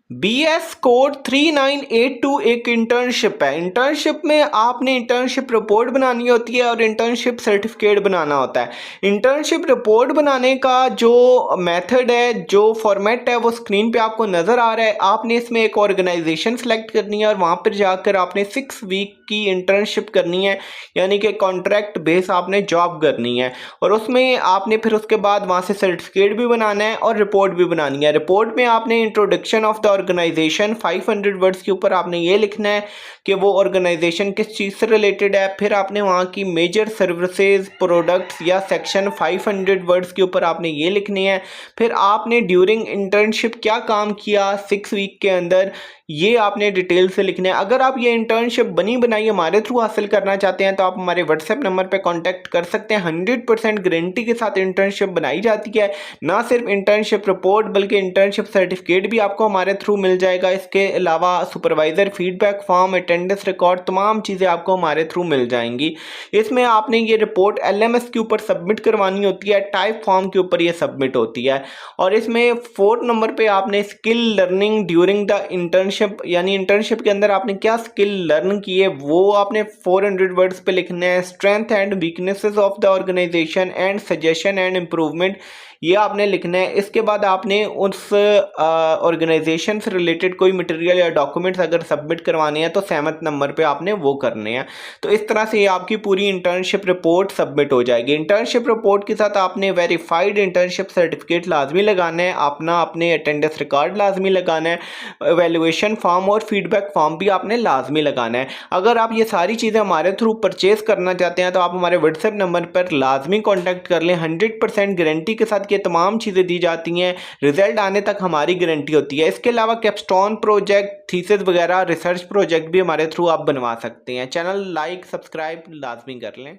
BS code 3982 एक internship है। Internship में आपने इंटर्नशिप रिपोर्ट बनानी होती है और इंटर्नशिप सर्टिफिकेट बनाना होता है। इंटर्नशिप रिपोर्ट बनाने का जो मेथड है, जो फॉर्मेट है, वो स्क्रीन पे आपको नज़र आ रहा है। आपने इसमें एक ऑर्गेनाइजेशन सेलेक्ट करनी है और वहाँ पर जाकर आपने 6 वीक की इंटर्नशिप करनी है, यानी कि कॉन्ट्रैक्ट बेस आपने जॉब करनी है। और उसमें आपने फिर उसके बाद वहाँ से सर्टिफिकेट भी बनाना है और रिपोर्ट भी बनानी है। रिपोर्ट में आपने introduction of the organisation 500 words के ऊपर आपने ये लिखना है कि वो ऑर्गेनाइजेशन किस चीज़ से रिलेटेड है। फिर आपने वहाँ की मेजर सर्विसेज, प्रोडक्ट्स या सेक्शन 500 वर्ड्स के ऊपर आपने ये लिखनी है। फिर आपने ड्यूरिंग इंटर्नशिप क्या काम किया 6 वीक के अंदर, ये आपने डिटेल से लिखना है। अगर आप ये इंटर्नशिप बनी बनाई हमारे थ्रू हासिल करना चाहते हैं तो आप हमारे व्हाट्सएप नंबर पे कांटेक्ट कर सकते हैं। 100% गारंटी के साथ इंटर्नशिप बनाई जाती है। ना सिर्फ इंटर्नशिप रिपोर्ट बल्कि इंटर्नशिप सर्टिफिकेट भी आपको हमारे थ्रू मिल जाएगा। इसके अलावा supervisor feedback form, attendance record, तमाम चीज़ें आपको हमारे थ्रू मिल जाएंगी। इसमें आपने ये रिपोर्ट LMS के ऊपर सबमिट करवानी होती है, टाइप फॉर्म के ऊपर ये सबमिट होती है। और इसमें 4 नंबर पे आपने skill learning during the internship, यानी इंटर्नशिप के अंदर आपने क्या स्किल लर्न की है वो आपने 400 वर्ड्स पे लिखना है। Strength and weaknesses of the organisation and suggestion and improvement, ये आपने लिखना है। इसके बाद आपने उस ऑर्गेनाइजेशन से रिलेटेड कोई मटेरियल या डॉक्यूमेंट्स अगर सबमिट करवाने हैं तो 7 नंबर पे आपने वो करने हैं। तो इस तरह से ये आपकी पूरी इंटर्नशिप रिपोर्ट सबमिट हो जाएगी। इंटर्नशिप रिपोर्ट के साथ आपने वेरीफाइड इंटर्नशिप सर्टिफिकेट लाजमी लगाना है, अपने अटेंडेंस रिकॉर्ड लाजमी लगाना है, एवेल्युएशन फॉर्म और फीडबैक फॉर्म भी आपने लाजमी लगाना है। अगर आप ये सारी चीज़ें हमारे थ्रू परचेज करना चाहते हैं तो आप हमारे व्हाट्सएप नंबर पर लाजमी कॉन्टैक्ट कर लें। 100% गारंटी के साथ ये तमाम चीज़ें दी जाती हैं, रिजल्ट आने तक हमारी गारंटी होती है। इसके अलावा कैप्स्टोन प्रोजेक्ट, थीसिस वगैरह, रिसर्च प्रोजेक्ट भी हमारे थ्रू आप बनवा सकते हैं। चैनल लाइक सब्सक्राइब लाजमी कर लें।